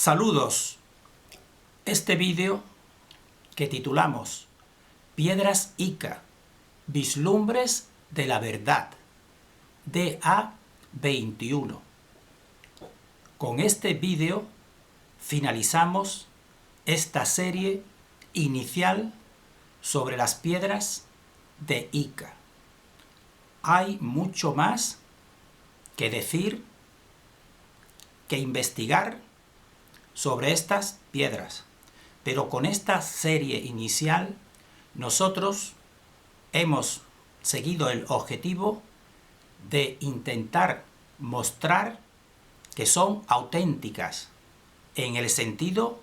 Saludos. Este vídeo que titulamos Piedras Ica, vislumbres de la verdad, DA21. Con este vídeo finalizamos esta serie inicial sobre las piedras de Ica. Hay mucho más que decir, que investigar sobre estas piedras, pero con esta serie inicial nosotros hemos seguido el objetivo de intentar mostrar que son auténticas, en el sentido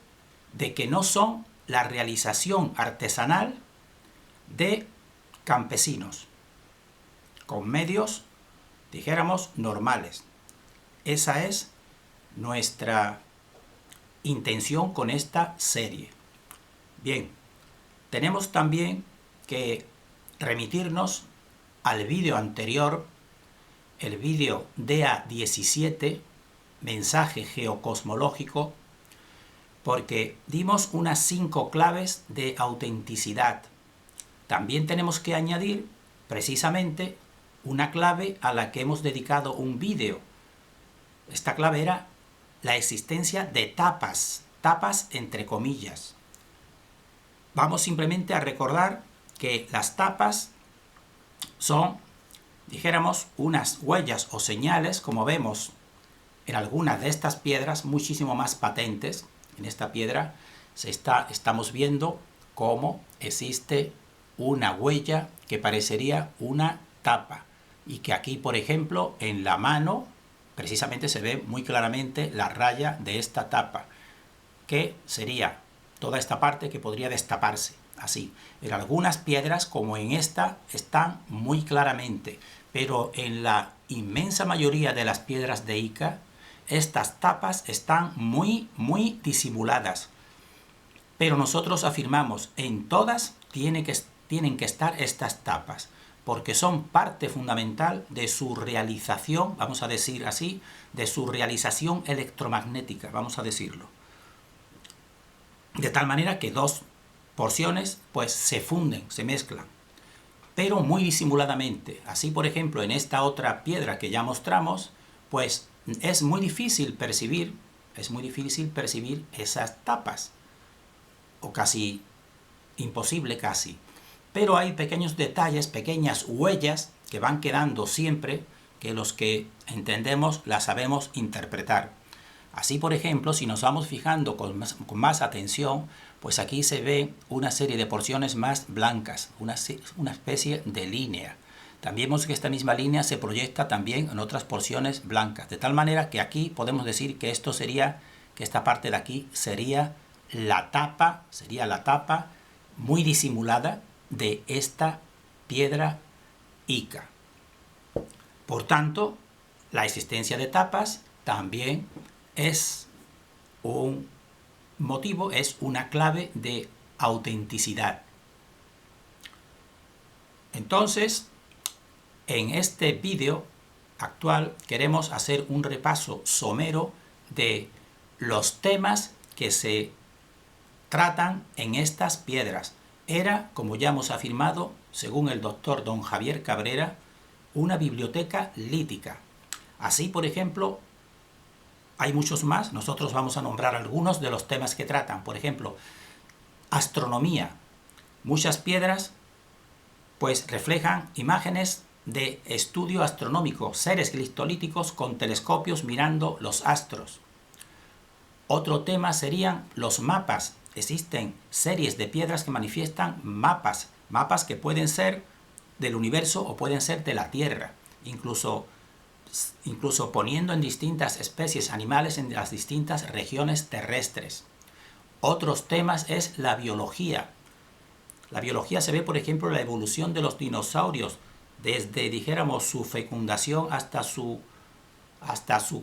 de que no son la realización artesanal de campesinos, con medios, dijéramos, normales. Esa es nuestra intención con esta serie. Bien, tenemos también que remitirnos al vídeo anterior, el vídeo DA17, mensaje geocosmológico, porque dimos unas 5 claves de autenticidad. También tenemos que añadir precisamente una clave a la que hemos dedicado un vídeo. Esta clave era la existencia de tapas entre comillas. Vamos simplemente a recordar que las tapas son, dijéramos, unas huellas o señales, como vemos en algunas de estas piedras, muchísimo más patentes. En esta piedra estamos viendo cómo existe una huella que parecería una tapa, y que aquí, por ejemplo, en la mano precisamente se ve muy claramente la raya de esta tapa, que sería toda esta parte que podría destaparse, así. En algunas piedras, como en esta, están muy claramente, pero en la inmensa mayoría de las piedras de Ica, estas tapas están muy disimuladas. Pero nosotros afirmamos, en todas tienen que estar estas tapas, porque son parte fundamental de su realización, vamos a decir así, de su realización electromagnética, vamos a decirlo. De tal manera que dos porciones pues se funden, se mezclan, pero muy disimuladamente. Así, por ejemplo, en esta otra piedra que ya mostramos, pues es muy difícil percibir esas tapas, o casi imposible casi. Pero hay pequeños detalles, pequeñas huellas que van quedando siempre, que los que entendemos las sabemos interpretar. Así, por ejemplo, si nos vamos fijando con más atención, pues aquí se ve una serie de porciones más blancas, una especie de línea. También vemos que esta misma línea se proyecta también en otras porciones blancas, de tal manera que aquí podemos decir que esta parte de aquí sería la tapa muy disimulada de esta piedra Ica. Por tanto, la existencia de tapas también es un motivo, es una clave de autenticidad. Entonces, en este vídeo actual queremos hacer un repaso somero de los temas que se tratan en estas piedras. Era, como ya hemos afirmado, según el doctor don Javier Cabrera, una biblioteca lítica. Así, por ejemplo, hay muchos más. Nosotros vamos a nombrar algunos de los temas que tratan. Por ejemplo, astronomía. Muchas piedras pues reflejan imágenes de estudio astronómico, seres cristolíticos con telescopios mirando los astros. Otro tema serían los mapas. Existen series de piedras que manifiestan mapas que pueden ser del universo o pueden ser de la Tierra, incluso poniendo en distintas especies animales en las distintas regiones terrestres. Otros temas es la biología. La biología se ve, por ejemplo, la evolución de los dinosaurios, desde, dijéramos, su fecundación hasta su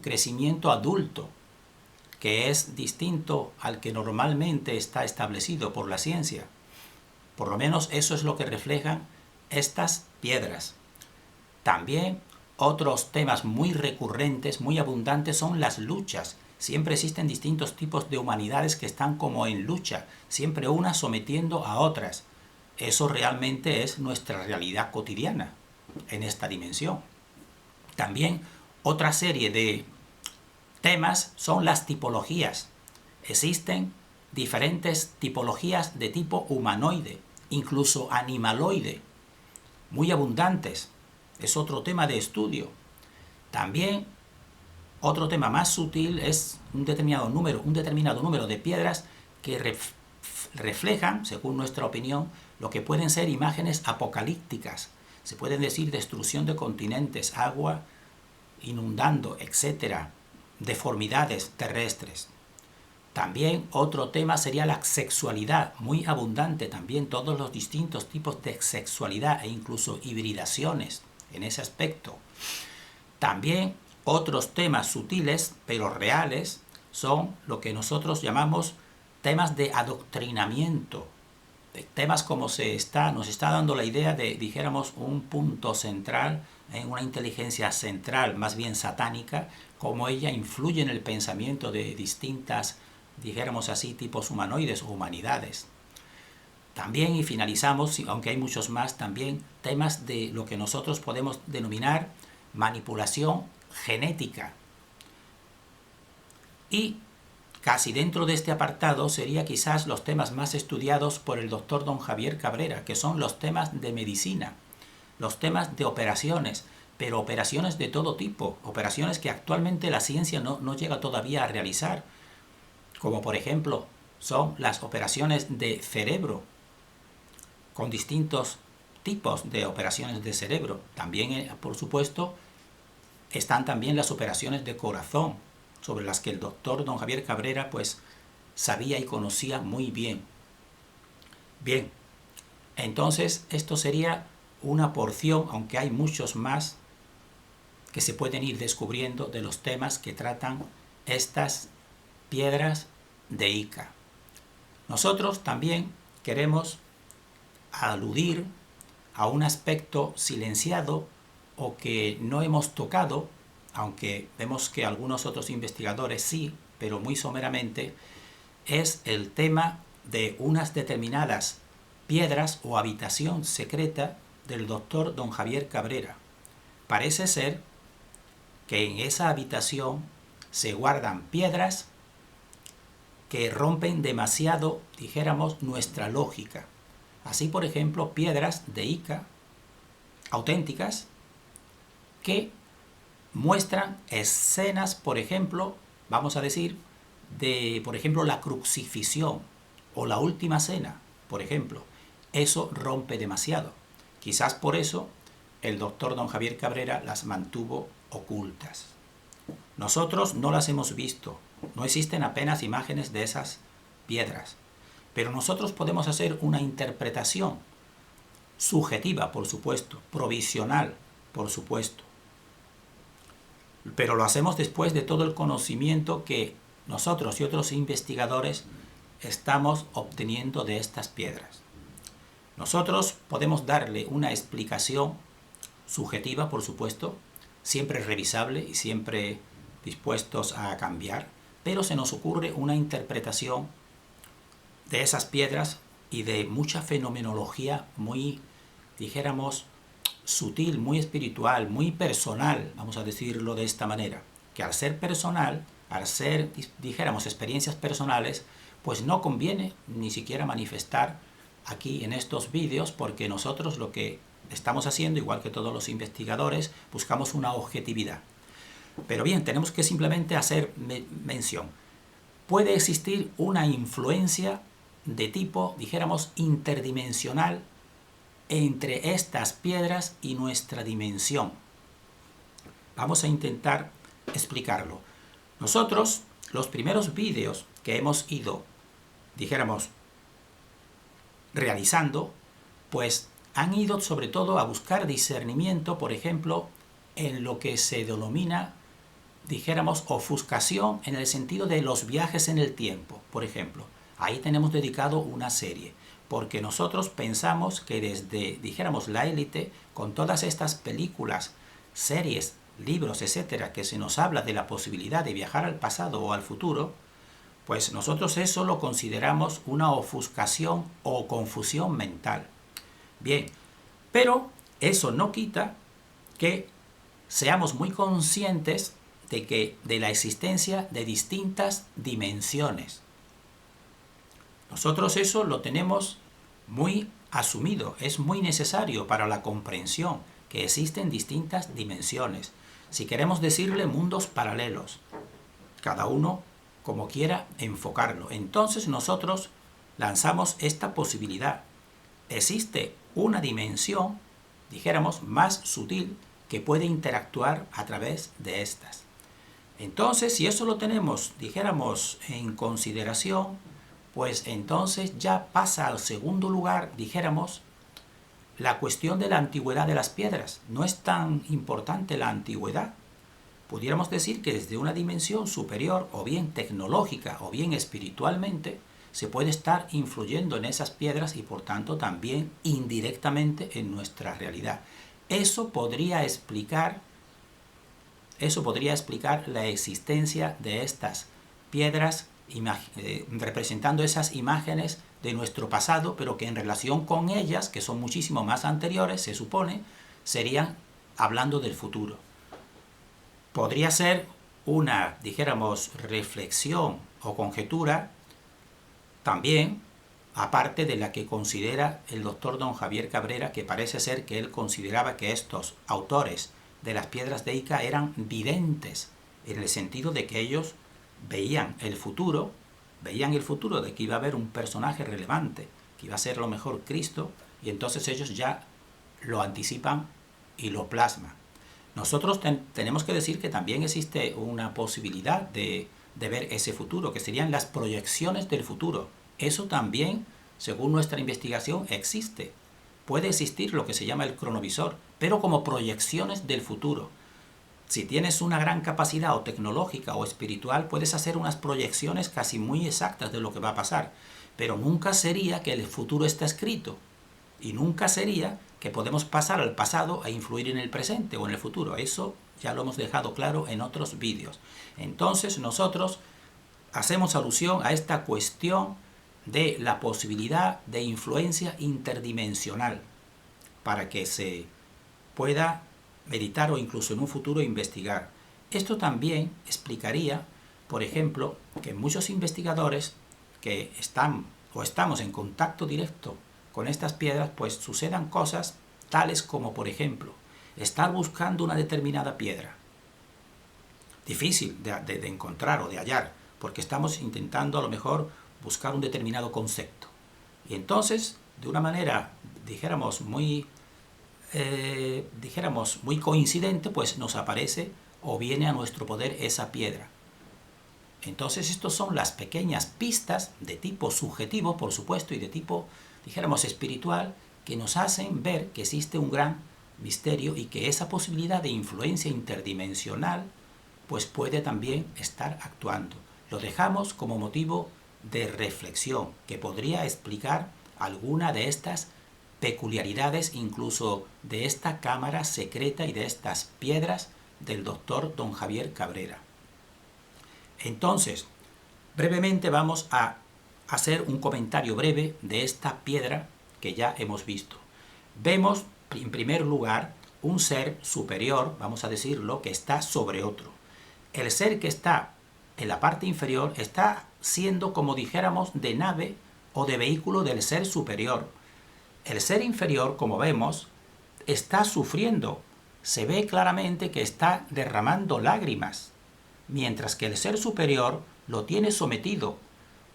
crecimiento adulto, que es distinto al que normalmente está establecido por la ciencia. Por lo menos eso es lo que reflejan estas piedras. También otros temas muy recurrentes, muy abundantes, son las luchas Siempre existen distintos tipos de humanidades que están como en lucha, siempre unas sometiendo a otras. Eso realmente es nuestra realidad cotidiana en esta dimensión. También otra serie de temas son las tipologías. Existen diferentes tipologías de tipo humanoide, incluso animaloide, muy abundantes. Es otro tema de estudio. También otro tema más sutil es un determinado número de piedras que reflejan, según nuestra opinión, lo que pueden ser imágenes apocalípticas. Se pueden decir destrucción de continentes, agua inundando, etc. Deformidades terrestres. También otro tema sería la sexualidad, muy abundante también, todos los distintos tipos de sexualidad e incluso hibridaciones en ese aspecto. También otros temas sutiles, pero reales, son lo que nosotros llamamos temas de adoctrinamiento. Temas como nos está dando la idea de, dijéramos, un punto central, una inteligencia central, más bien satánica, como ella influye en el pensamiento de distintas, dijéramos así, tipos humanoides o humanidades. También, y finalizamos, aunque hay muchos más, también temas de lo que nosotros podemos denominar manipulación genética. Y casi dentro de este apartado sería quizás los temas más estudiados por el doctor don Javier Cabrera, que son los temas de medicina, los temas de operaciones, pero operaciones de todo tipo, operaciones que actualmente la ciencia no llega todavía a realizar, como por ejemplo son las operaciones de cerebro, con distintos tipos de operaciones de cerebro. También, por supuesto, están también las operaciones de corazón, sobre las que el doctor don Javier Cabrera pues sabía y conocía muy bien. Bien, entonces esto sería una porción, aunque hay muchos más que se pueden ir descubriendo de los temas que tratan estas piedras de Ica. Nosotros también queremos aludir a un aspecto silenciado o que no hemos tocado, aunque vemos que algunos otros investigadores sí, pero muy someramente, es el tema de unas determinadas piedras o habitación secreta del doctor don Javier Cabrera. Parece ser que en esa habitación se guardan piedras que rompen demasiado, dijéramos, nuestra lógica. Así, por ejemplo, piedras de Ica auténticas que muestran escenas, por ejemplo, vamos a decir, de, por ejemplo, la crucifixión o la última cena, por ejemplo. Eso rompe demasiado. Quizás por eso el doctor don Javier Cabrera las mantuvo ocultas. Nosotros no las hemos visto, no existen apenas imágenes de esas piedras, pero nosotros podemos hacer una interpretación subjetiva, por supuesto, provisional, por supuesto, pero lo hacemos después de todo el conocimiento que nosotros y otros investigadores estamos obteniendo de estas piedras. Nosotros podemos darle una explicación subjetiva, por supuesto, siempre revisable y siempre dispuestos a cambiar, pero se nos ocurre una interpretación de esas piedras y de mucha fenomenología muy, dijéramos, sutil, muy espiritual, muy personal, vamos a decirlo de esta manera, que al ser personal, al ser, dijéramos, experiencias personales, pues no conviene ni siquiera manifestar aquí en estos vídeos, porque nosotros lo que estamos haciendo, igual que todos los investigadores, buscamos una objetividad. Pero bien, tenemos que simplemente hacer mención. Puede existir una influencia de tipo, dijéramos, interdimensional entre estas piedras y nuestra dimensión. Vamos a intentar explicarlo. Nosotros, los primeros vídeos que hemos ido, dijéramos, realizando, pues han ido sobre todo a buscar discernimiento, por ejemplo, en lo que se denomina, dijéramos, ofuscación en el sentido de los viajes en el tiempo, por ejemplo. Ahí tenemos dedicado una serie, porque nosotros pensamos que desde, dijéramos, la élite, con todas estas películas, series libros, etcétera, que se nos habla de la posibilidad de viajar al pasado o al futuro, pues nosotros eso lo consideramos una ofuscación o confusión mental. Bien, pero eso no quita que seamos muy conscientes de la existencia de distintas dimensiones. Nosotros eso lo tenemos muy asumido, es muy necesario para la comprensión que existen distintas dimensiones. Si queremos decirle mundos paralelos, cada uno como quiera enfocarlo. Entonces nosotros lanzamos esta posibilidad. Existe una dimensión, dijéramos, más sutil que puede interactuar a través de estas. Entonces, si eso lo tenemos, dijéramos, en consideración, pues entonces ya pasa al segundo lugar, dijéramos, la cuestión de la antigüedad de las piedras. No es tan importante la antigüedad. Pudiéramos decir que desde una dimensión superior, o bien tecnológica, o bien espiritualmente, se puede estar influyendo en esas piedras y por tanto también indirectamente en nuestra realidad. Eso podría explicar la existencia de estas piedras representando esas imágenes de nuestro pasado, pero que en relación con ellas, que son muchísimo más anteriores, se supone, serían hablando del futuro. Podría ser una, dijéramos, reflexión o conjetura también, aparte de la que considera el doctor don Javier Cabrera, que parece ser que él consideraba que estos autores de las piedras de Ica eran videntes, en el sentido de que ellos veían el futuro de que iba a haber un personaje relevante, que iba a ser a lo mejor Cristo, y entonces ellos ya lo anticipan y lo plasman. Nosotros tenemos que decir que también existe una posibilidad de ver ese futuro, que serían las proyecciones del futuro. Eso también, según nuestra investigación, existe. Puede existir lo que se llama el cronovisor, pero como proyecciones del futuro. Si tienes una gran capacidad o tecnológica o espiritual, puedes hacer unas proyecciones casi muy exactas de lo que va a pasar, pero nunca sería que el futuro está escrito, y nunca sería que podemos pasar al pasado e influir en el presente o en el futuro. Eso ya lo hemos dejado claro en otros vídeos. Entonces nosotros hacemos alusión a esta cuestión de la posibilidad de influencia interdimensional para que se pueda meditar o incluso en un futuro investigar. Esto también explicaría, por ejemplo, que muchos investigadores que están o estamos en contacto directo con estas piedras, pues sucedan cosas tales como, por ejemplo, estar buscando una determinada piedra, difícil de encontrar o de hallar, porque estamos intentando a lo mejor buscar un determinado concepto. Y entonces, de una manera, dijéramos, muy coincidente, pues nos aparece o viene a nuestro poder esa piedra. Entonces, estas son las pequeñas pistas de tipo subjetivo, por supuesto, y de tipo, dijéramos, espiritual, que nos hacen ver que existe un gran misterio y que esa posibilidad de influencia interdimensional pues puede también estar actuando. Lo dejamos como motivo de reflexión, que podría explicar alguna de estas peculiaridades, incluso de esta cámara secreta y de estas piedras del doctor don Javier Cabrera. Entonces, brevemente vamos a hacer un comentario breve de esta piedra que ya hemos visto. Vemos, en primer lugar, un ser superior, vamos a decirlo, que está sobre otro. El ser que está en la parte inferior está siendo, como dijéramos, de nave o de vehículo del ser superior. El ser inferior, como vemos, está sufriendo. Se ve claramente que está derramando lágrimas, mientras que el ser superior lo tiene sometido.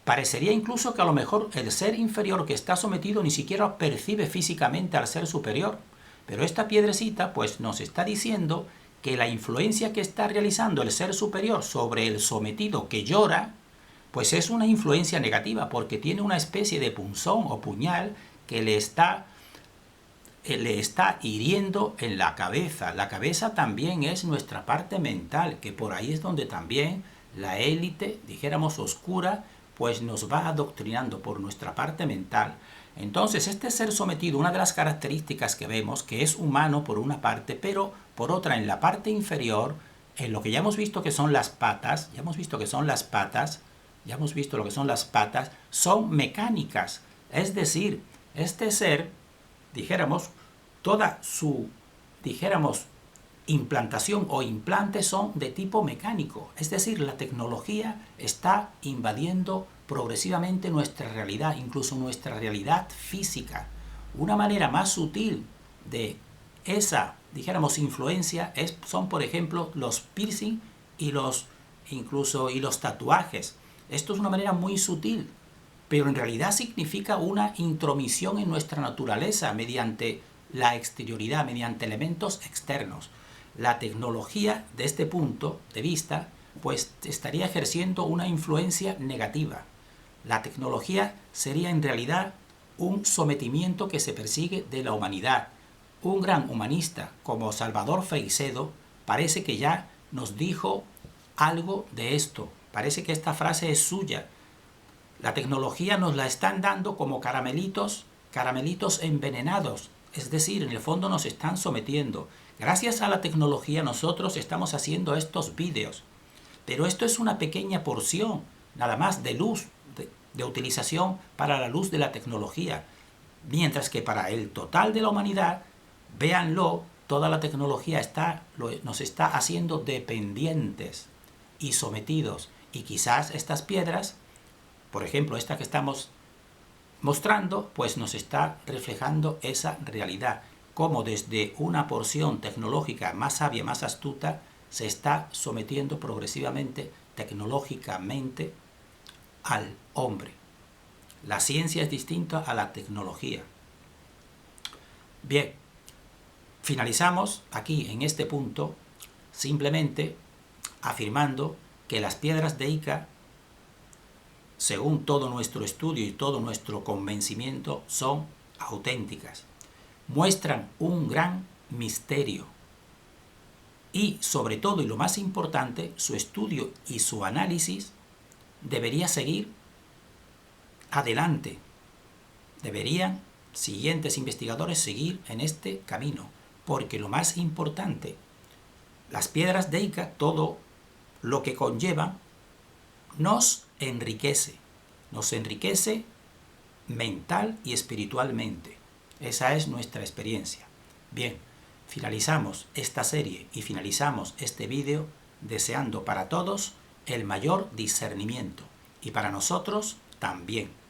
Parecería incluso que a lo mejor el ser inferior que está sometido ni siquiera percibe físicamente al ser superior. Pero esta piedrecita pues nos está diciendo que la influencia que está realizando el ser superior sobre el sometido que llora, pues es una influencia negativa, porque tiene una especie de punzón o puñal que le está hiriendo en la cabeza. La cabeza también es nuestra parte mental, que por ahí es donde también la élite, dijéramos oscura, pues nos va adoctrinando por nuestra parte mental. Entonces, este ser sometido, una de las características que vemos, que es humano por una parte, pero por otra en la parte inferior, en lo que ya hemos visto que son las patas, son mecánicas. Es decir, este ser, dijéramos, toda su, implantación o implantes son de tipo mecánico. Es decir, la tecnología está invadiendo progresivamente nuestra realidad, incluso nuestra realidad física. Una manera más sutil de esa, influencia son, por ejemplo, los piercing y los tatuajes. Esto es una manera muy sutil, pero en realidad significa una intromisión en nuestra naturaleza mediante la exterioridad, mediante elementos externos. La tecnología, de este punto de vista, pues estaría ejerciendo una influencia negativa. La tecnología sería en realidad un sometimiento que se persigue de la humanidad. Un gran humanista como Salvador Freixedo parece que ya nos dijo algo de esto. Parece que esta frase es suya. La tecnología nos la están dando como caramelitos envenenados. Es decir, en el fondo nos están sometiendo. Gracias a la tecnología nosotros estamos haciendo estos vídeos. Pero esto es una pequeña porción, nada más, de luz, de utilización para la luz de la tecnología. Mientras que para el total de la humanidad, véanlo, toda la tecnología nos está haciendo dependientes y sometidos. Y quizás estas piedras, por ejemplo, esta que estamos mostrando, pues nos está reflejando esa realidad. Cómo desde una porción tecnológica más sabia, más astuta, se está sometiendo progresivamente, tecnológicamente, al hombre. La ciencia es distinta a la tecnología. Bien, finalizamos aquí en este punto simplemente afirmando que las piedras de Ica, según todo nuestro estudio y todo nuestro convencimiento, son auténticas. Muestran un gran misterio. Y sobre todo, y lo más importante, su estudio y su análisis debería seguir adelante. Deberían siguientes investigadores seguir en este camino, porque lo más importante, las piedras de Ica, todo lo que conlleva, nos enriquece mental y espiritualmente. Esa es nuestra experiencia. Bien, finalizamos esta serie y finalizamos este vídeo deseando para todos el mayor discernimiento y para nosotros también.